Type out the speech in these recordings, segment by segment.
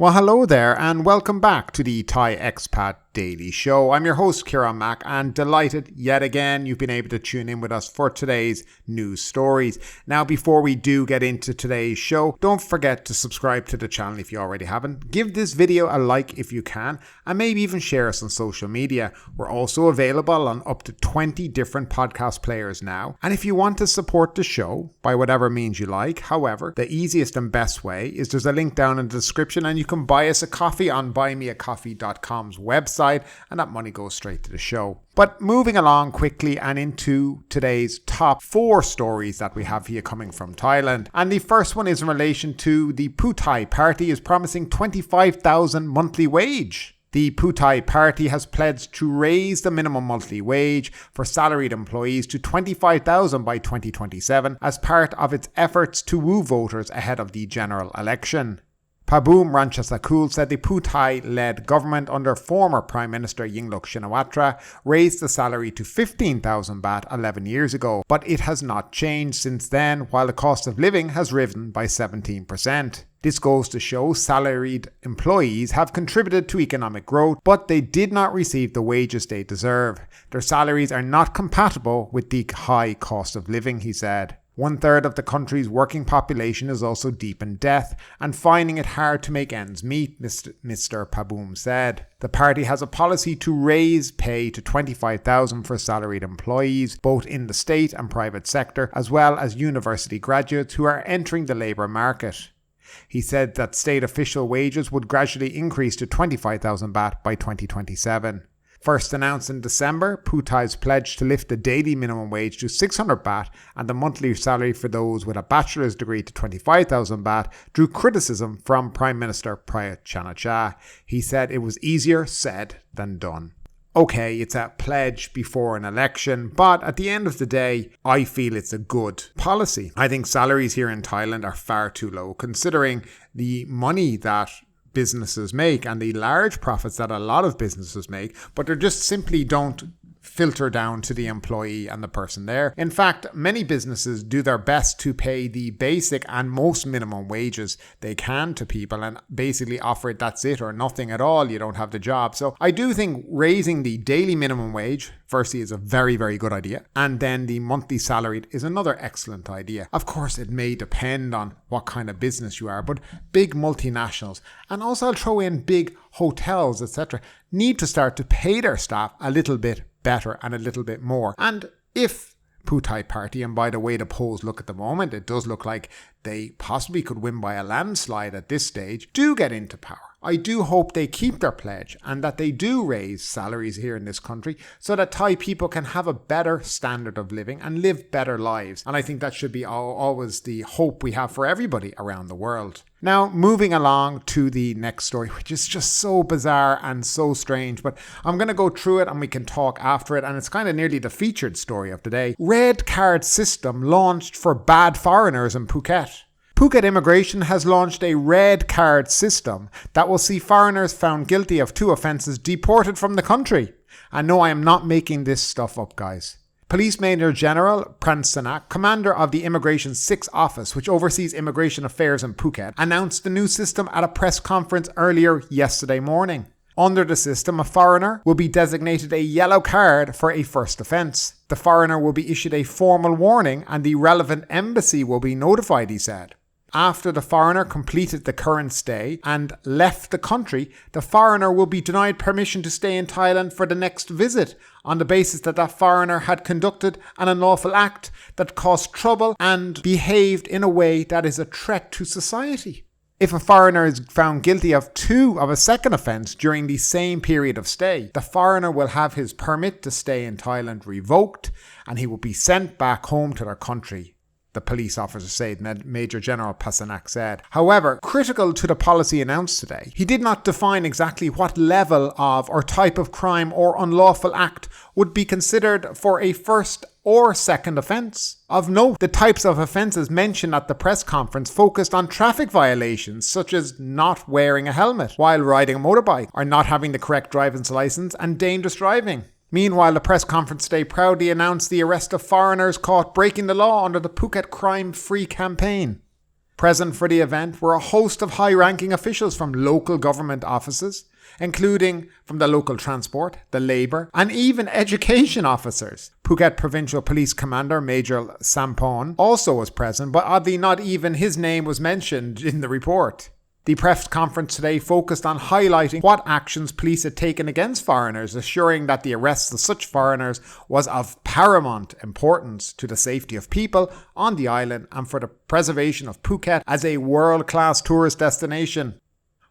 Well, hello there and welcome back to the Thai Expat Daily Show. I'm your host, Kieran Mack, and delighted yet again you've been able to tune in with us for today's news stories. Now, before we do get into today's show, don't forget to subscribe to the channel if you already haven't. Give this video a like if you can, and maybe even share us on social media. We're also available on up to 20 different podcast players now. And if you want to support the show by whatever means you like, however, the easiest and best way is there's a link down in the description and you can buy us a coffee on buymeacoffee.com's website, and that money goes straight to the show. But moving along quickly and into today's top 4 stories that we have here coming from Thailand. And the first one is in relation to the Pheu Thai Party is promising 25,000 monthly wage. The Pheu Thai Party has pledged to raise the minimum monthly wage for salaried employees to 25,000 by 2027 as part of its efforts to woo voters ahead of the general election. Pabum Ranchasakul said the Pheu Thai-led government under former Prime Minister Yingluck Shinawatra raised the salary to 15,000 baht 11 years ago, but it has not changed since then, while the cost of living has risen by 17%. This goes to show salaried employees have contributed to economic growth, but they did not receive the wages they deserve. Their salaries are not compatible with the high cost of living, he said. 1/3 of the country's working population is also deep in debt and finding it hard to make ends meet, Mr. Pabum said. The party has a policy to raise pay to 25,000 for salaried employees, both in the state and private sector, as well as university graduates who are entering the labour market. He said that state official wages would gradually increase to 25,000 baht by 2027. First announced in December, Pheu Thai's pledge to lift the daily minimum wage to 600 baht and the monthly salary for those with a bachelor's degree to 25,000 baht drew criticism from Prime Minister Prayut Chan-o-cha. He said it was easier said than done. Okay, it's a pledge before an election, but at the end of the day, I feel it's a good policy. I think salaries here in Thailand are far too low, considering the money that businesses make and the large profits that a lot of businesses make, but they just simply don't filter down to the employee and the person there. In fact, many businesses do their best to pay the basic and most minimum wages they can to people and basically offer it that's it or nothing at all, you don't have the job. So I do think raising the daily minimum wage firstly is a very, very good idea, and then the monthly salaried is another excellent idea. Of course, it may depend on what kind of business you are, but big multinationals, and also I'll throw in big hotels, etc., need to start to pay their staff a little bit better and a little bit more. And if Pheu Thai Party, and by the way the polls look at the moment, it does look like they possibly could win by a landslide at this stage, do get into power, I do hope they keep their pledge and that they do raise salaries here in this country so that Thai people can have a better standard of living and live better lives. And I think that should be always the hope we have for everybody around the world. Now, moving along to the next story, which is just so bizarre and so strange, but I'm going to go through it and we can talk after it, and it's kind of nearly the featured story of the day. Red card system launched for bad foreigners in Phuket. Phuket Immigration has launched a red card system that will see foreigners found guilty of 2 offences deported from the country. And no, I am not making this stuff up, guys. Police Major General Pransanak, commander of the Immigration 6 Office, which oversees immigration affairs in Phuket, announced the new system at a press conference earlier yesterday morning. Under the system, a foreigner will be designated a yellow card for a first offence. The foreigner will be issued a formal warning and the relevant embassy will be notified, he said. After the foreigner completed the current stay and left the country, the foreigner will be denied permission to stay in Thailand for the next visit on the basis that that foreigner had conducted an unlawful act that caused trouble and behaved in a way that is a threat to society. If a foreigner is found guilty of a second offence during the same period of stay, the foreigner will have his permit to stay in Thailand revoked and he will be sent back home to their country, the police officer said, Major General Pasanak said. However, critical to the policy announced today, he did not define exactly what level of or type of crime or unlawful act would be considered for a first or second offence. Of note, the types of offences mentioned at the press conference focused on traffic violations such as not wearing a helmet while riding a motorbike or not having the correct driver's licence and dangerous driving. Meanwhile, the press conference today proudly announced the arrest of foreigners caught breaking the law under the Phuket Crime-Free campaign. Present for the event were a host of high-ranking officials from local government offices, including from the local transport, the labour, and even education officers. Phuket Provincial Police Commander Major Sampon also was present, but oddly not even his name was mentioned in the report. The press conference today focused on highlighting what actions police had taken against foreigners, assuring that the arrest of such foreigners was of paramount importance to the safety of people on the island and for the preservation of Phuket as a world-class tourist destination.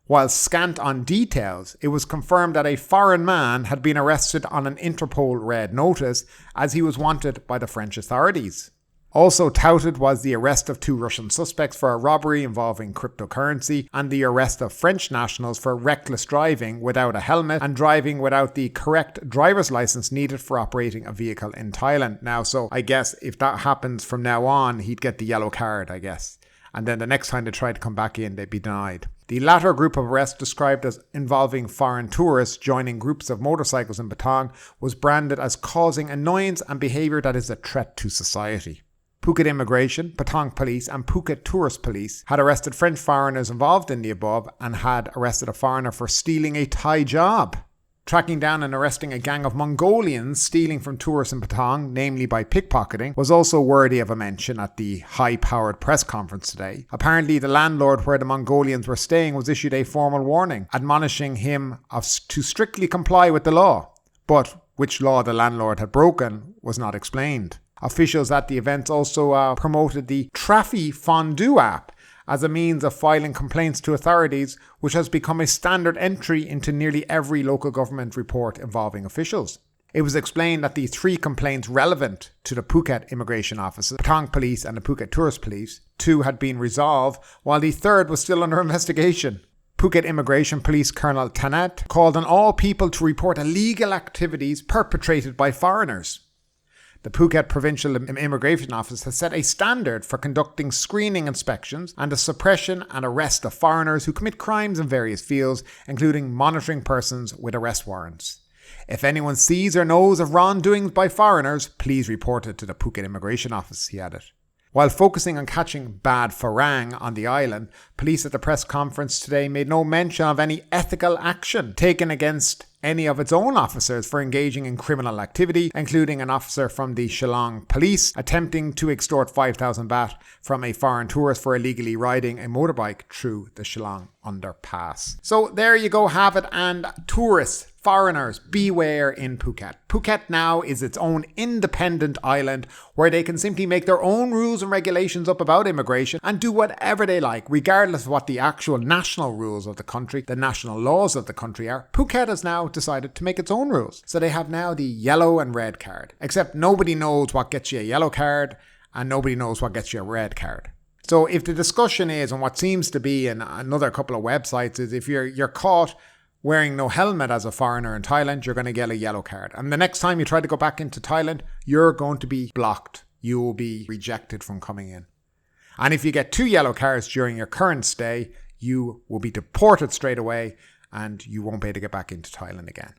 While scant on details, it was confirmed that a foreign man had been arrested on an Interpol red notice as he was wanted by the French authorities. Also touted was the arrest of 2 Russian suspects for a robbery involving cryptocurrency and the arrest of French nationals for reckless driving without a helmet and driving without the correct driver's license needed for operating a vehicle in Thailand. Now, so I guess if that happens from now on, he'd get the yellow card, I guess. And then the next time they tried to come back in, they'd be denied. The latter group of arrests, described as involving foreign tourists joining groups of motorcycles in Patong, was branded as causing annoyance and behaviour that is a threat to society. Phuket Immigration, Patong Police and Phuket Tourist Police had arrested French foreigners involved in the above and had arrested a foreigner for stealing a Thai job. Tracking down and arresting a gang of Mongolians stealing from tourists in Patong, namely by pickpocketing, was also worthy of a mention at the high-powered press conference today. Apparently, the landlord where the Mongolians were staying was issued a formal warning, admonishing him to strictly comply with the law. But which law the landlord had broken was not explained. Officials at the event also promoted the Trafi Fondue app as a means of filing complaints to authorities, which has become a standard entry into nearly every local government report involving officials. It was explained that the 3 complaints relevant to the Phuket Immigration Offices, Patong Police and the Phuket Tourist Police, 2 had been resolved, while the 3rd was still under investigation. Phuket Immigration Police Colonel Tanat called on all people to report illegal activities perpetrated by foreigners. The Phuket Provincial Immigration Office has set a standard for conducting screening inspections and the suppression and arrest of foreigners who commit crimes in various fields, including monitoring persons with arrest warrants. If anyone sees or knows of wrongdoings by foreigners, please report it to the Phuket Immigration Office, he added. While focusing on catching bad farang on the island, police at the press conference today made no mention of any ethical action taken against any of its own officers for engaging in criminal activity, including an officer from the Shillong police attempting to extort 5,000 baht from a foreign tourist for illegally riding a motorbike through the Shillong underpass. So there you go, have it, and tourists, foreigners, beware in Phuket. Phuket now is its own independent island where they can simply make their own rules and regulations up about immigration and do whatever they like, regardless of what the actual national rules of the country, the national laws of the country are. Phuket has now decided to make its own rules. So they have now the yellow and red card, except nobody knows what gets you a yellow card and nobody knows what gets you a red card. So if the discussion is, and what seems to be in another couple of websites, is if you're caught wearing no helmet as a foreigner in Thailand, you're going to get a yellow card. And the next time you try to go back into Thailand, you're going to be blocked. You will be rejected from coming in. And if you get 2 yellow cards during your current stay, you will be deported straight away and you won't be able to get back into Thailand again.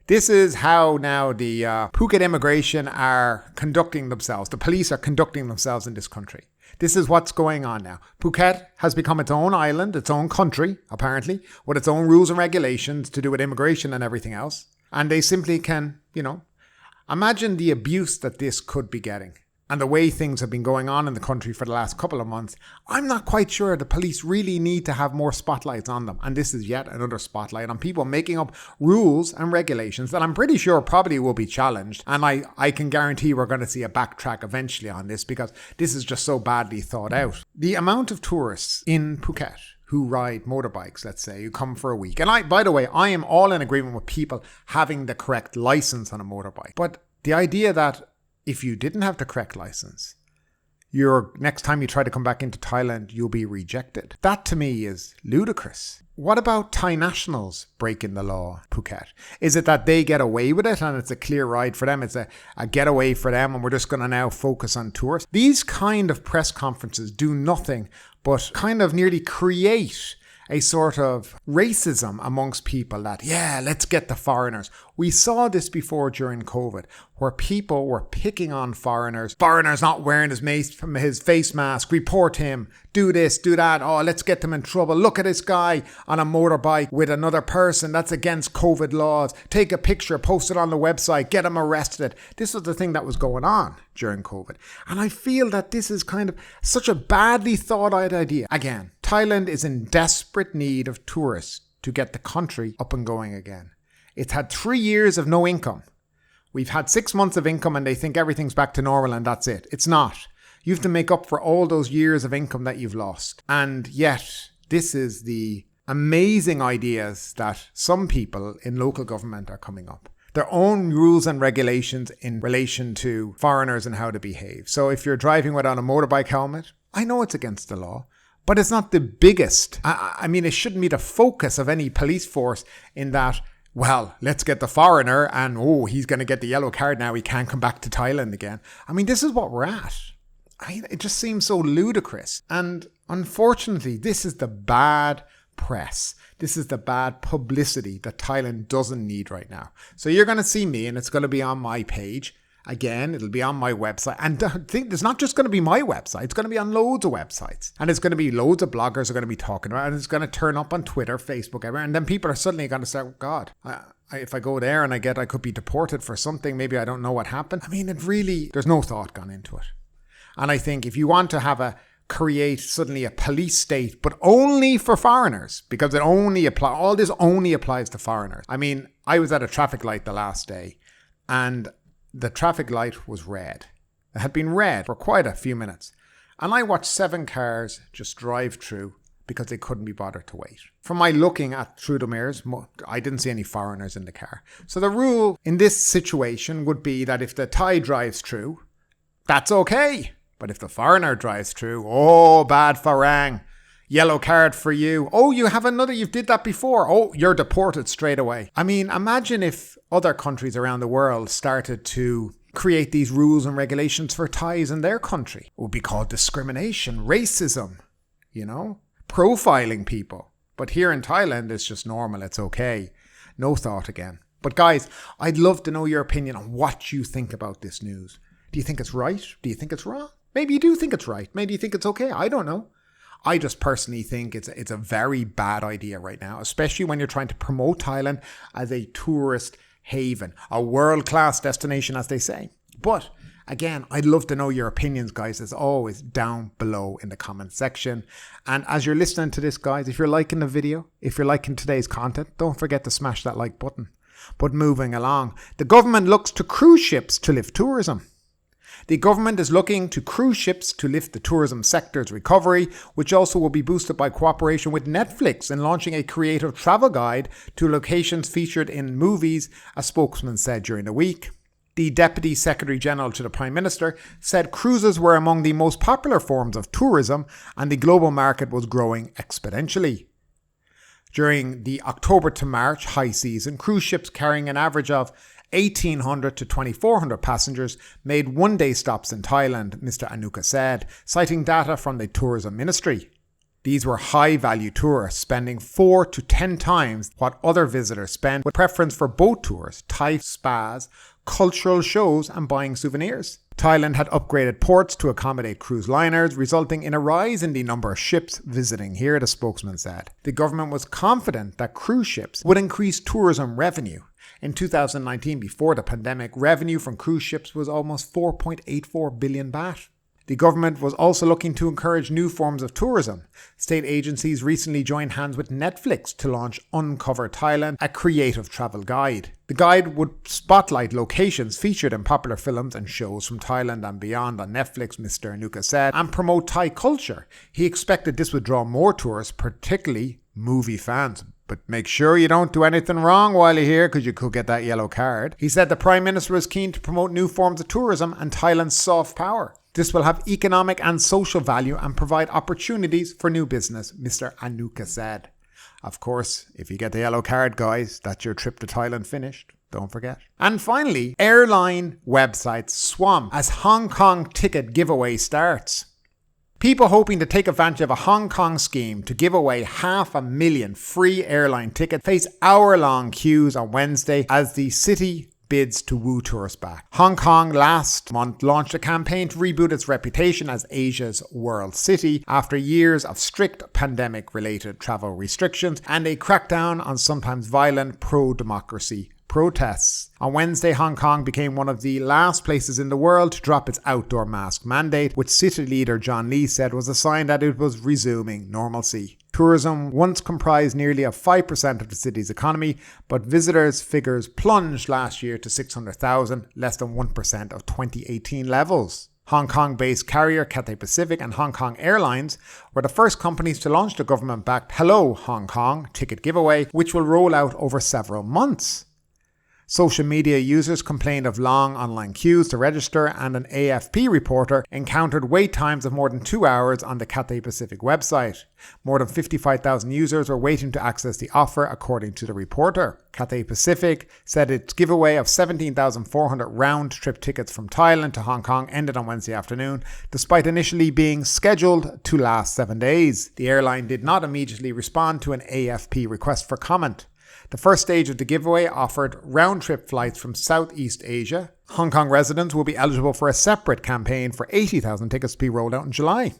This is how now the Phuket Immigration are conducting themselves. The police are conducting themselves in this country. This is what's going on now. Phuket has become its own island, its own country, apparently, with its own rules and regulations to do with immigration and everything else. And they simply can, imagine the abuse that this could be getting. And the way things have been going on in the country for the last couple of months, I'm not quite sure the police really need to have more spotlights on them. And this is yet another spotlight on people making up rules and regulations that I'm pretty sure probably will be challenged. And I can guarantee we're going to see a backtrack eventually on this because this is just so badly thought out. The amount of tourists in Phuket who ride motorbikes, let's say, who come for a week. And by the way, I am all in agreement with people having the correct license on a motorbike. But the idea that if you didn't have the correct license, next time you try to come back into Thailand, you'll be rejected. That to me is ludicrous. What about Thai nationals breaking the law, Phuket? Is it that they get away with it and it's a clear ride for them? It's a getaway for them and we're just going to now focus on tourists? These kind of press conferences do nothing but kind of nearly create a sort of racism amongst people that, yeah, let's get the foreigners. We saw this before during COVID, where people were picking on foreigners. Foreigners not wearing his face mask, report him, do this, do that. Oh, let's get them in trouble. Look at this guy on a motorbike with another person. That's against COVID laws. Take a picture, post it on the website, get him arrested. This was the thing that was going on during COVID. And I feel that this is kind of such a badly thought out idea. Again, Thailand is in desperate need of tourists to get the country up and going again. It's had 3 years of no income. We've had 6 months of income and they think everything's back to normal and that's it. It's not. You have to make up for all those years of income that you've lost. And yet, this is the amazing ideas that some people in local government are coming up. Their own rules and regulations in relation to foreigners and how to behave. So if you're driving without a motorbike helmet, I know it's against the law, but it's not the biggest. I mean, it shouldn't be the focus of any police force in that, well, let's get the foreigner and, oh, he's going to get the yellow card now. He can't come back to Thailand again. I mean, this is what we're at. I mean, it just seems so ludicrous. And unfortunately, this is the bad press. This is the bad publicity that Thailand doesn't need right now. So you're going to see me and it's going to be on my page. Again, it'll be on my website. And I think it's not just going to be my website. It's going to be on loads of websites. And it's going to be loads of bloggers are going to be talking about it. And it's going to turn up on Twitter, Facebook, everywhere. And then people are suddenly going to say, oh, God, if I go there and I could be deported for something, maybe I don't know what happened. I mean, there's no thought gone into it. And I think if you want to create suddenly a police state, but only for foreigners, because all this only applies to foreigners. I mean, I was at a traffic light the last day and the traffic light was red. It had been red for quite a few minutes. And I watched 7 cars just drive through because they couldn't be bothered to wait. From my looking through the mirrors, I didn't see any foreigners in the car. So the rule in this situation would be that if the Thai drives through, that's okay. But if the foreigner drives through, oh, bad farang. Yellow card for you. Oh, you did that before. Oh, you're deported straight away. I mean, imagine if other countries around the world started to create these rules and regulations for Thais in their country. It would be called discrimination, racism, profiling people. But here in Thailand, it's just normal. It's okay. No thought again. But guys, I'd love to know your opinion on what you think about this news. Do you think it's right? Do you think it's wrong? Maybe you do think it's right. Maybe you think it's okay. I don't know. I just personally think it's a very bad idea right now, especially when you're trying to promote Thailand as a tourist haven, a world-class destination, as they say. But again, I'd love to know your opinions, guys, as always, down below in the comment section. And as you're listening to this, guys, if you're liking the video, if you're liking today's content, don't forget to smash that like button. But moving along, the government looks to cruise ships to lift tourism. The government is looking to cruise ships to lift the tourism sector's recovery, which also will be boosted by cooperation with Netflix in launching a creative travel guide to locations featured in movies, a spokesman said during the week. The Deputy Secretary General to the Prime Minister said cruises were among the most popular forms of tourism and the global market was growing exponentially. During the October to March high season, cruise ships carrying an average of 1,800 to 2,400 passengers made one-day stops in Thailand, Mr. Anuka said, citing data from the Tourism Ministry. These were high-value tourists, spending 4 to 10 times what other visitors spend, with preference for boat tours, Thai spas, cultural shows and buying souvenirs. Thailand had upgraded ports to accommodate cruise liners, resulting in a rise in the number of ships visiting here, the spokesman said. The government was confident that cruise ships would increase tourism revenue. In 2019, before the pandemic, revenue from cruise ships was almost 4.84 billion baht. The government was also looking to encourage new forms of tourism. State agencies recently joined hands with Netflix to launch Uncover Thailand, a creative travel guide. The guide would spotlight locations featured in popular films and shows from Thailand and beyond on Netflix, Mr. Anuka said, and promote Thai culture. He expected this would draw more tourists, particularly movie fans. But make sure you don't do anything wrong while you're here because you could get that yellow card. He said the Prime Minister was keen to promote new forms of tourism and Thailand's soft power. This will have economic and social value and provide opportunities for new business, Mr. Anuka said. Of course, if you get the yellow card, guys, that's your trip to Thailand finished. Don't forget. And finally, airline websites swamp as Hong Kong ticket giveaway starts. People hoping to take advantage of a Hong Kong scheme to give away 500,000 free airline tickets face hour-long queues on Wednesday as the city bids to woo tourists back. Hong Kong last month launched a campaign to reboot its reputation as Asia's world city after years of strict pandemic-related travel restrictions and a crackdown on sometimes violent pro-democracy protests. On Wednesday, Hong Kong became one of the last places in the world to drop its outdoor mask mandate, which city leader John Lee said was a sign that it was resuming normalcy. Tourism once comprised nearly 5% of the city's economy, but visitors' figures plunged last year to 600,000, less than 1% of 2018 levels. Hong Kong-based carrier Cathay Pacific and Hong Kong Airlines were the first companies to launch the government-backed Hello Hong Kong ticket giveaway, which will roll out over several months. Social media users complained of long online queues to register, and an AFP reporter encountered wait times of more than 2 hours on the Cathay Pacific website. More than 55,000 users were waiting to access the offer, according to the reporter. Cathay Pacific said its giveaway of 17,400 round-trip tickets from Thailand to Hong Kong ended on Wednesday afternoon, despite initially being scheduled to last 7 days. The airline did not immediately respond to an AFP request for comment. The first stage of the giveaway offered round-trip flights from Southeast Asia. Hong Kong residents will be eligible for a separate campaign for 80,000 tickets to be rolled out in July.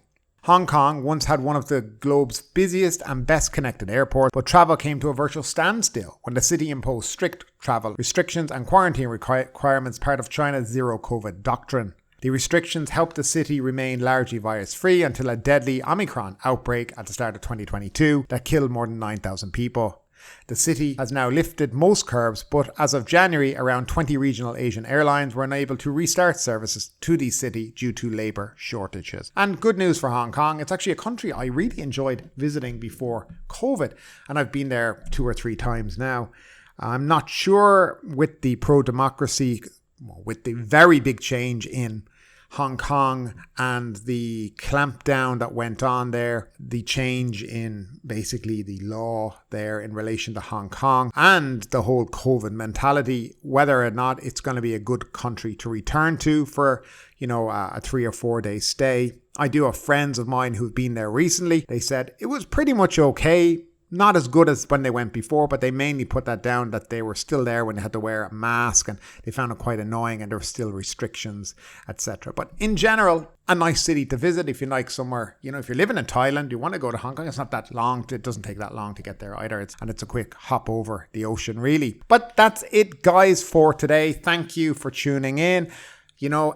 Hong Kong once had one of the globe's busiest and best connected airports, but travel came to a virtual standstill when the city imposed strict travel restrictions and quarantine requirements, part of China's zero-COVID doctrine. The restrictions helped the city remain largely virus-free until a deadly Omicron outbreak at the start of 2022 that killed more than 9,000 people. The city has now lifted most curbs, but as of January, around 20 regional Asian airlines were unable to restart services to the city due to labour shortages. And good news for Hong Kong, it's actually a country I really enjoyed visiting before COVID, and I've been there 2 or 3 times now. I'm not sure with the pro-democracy, with the very big change in Hong Kong and the clampdown that went on there, the change in basically the law there in relation to Hong Kong and the whole COVID mentality, whether or not it's going to be a good country to return to for, a 3 or 4 day stay. I do have friends of mine who've been there recently. They said it was pretty much okay. Not as good as when they went before, but they mainly put that down that they were still there when they had to wear a mask and they found it quite annoying and there were still restrictions, etc. But in general, a nice city to visit if you like somewhere. If you're living in Thailand, you want to go to Hong Kong, it's not that long. It doesn't take that long to get there either. It's a quick hop over the ocean, really. But that's it, guys, for today. Thank you for tuning in.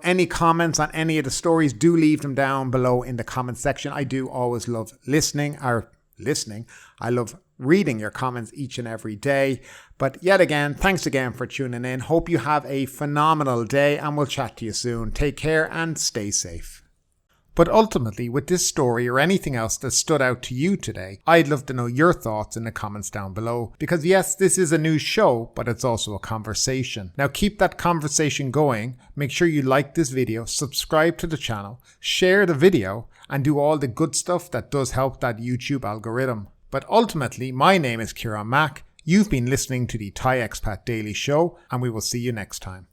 Any comments on any of the stories, do leave them down below in the comment section. I do always love listening. I love reading your comments each and every day. But yet again, thanks again for tuning in. Hope you have a phenomenal day and we'll chat to you soon. Take care and stay safe. But ultimately, with this story or anything else that stood out to you today, I'd love to know your thoughts in the comments down below. Because yes, this is a news show, but it's also a conversation. Now keep that conversation going. Make sure you like this video, subscribe to the channel, share the video, and do all the good stuff that does help that YouTube algorithm. But ultimately, my name is Kieran Mack. You've been listening to the Thai Expat Daily Show, and we will see you next time.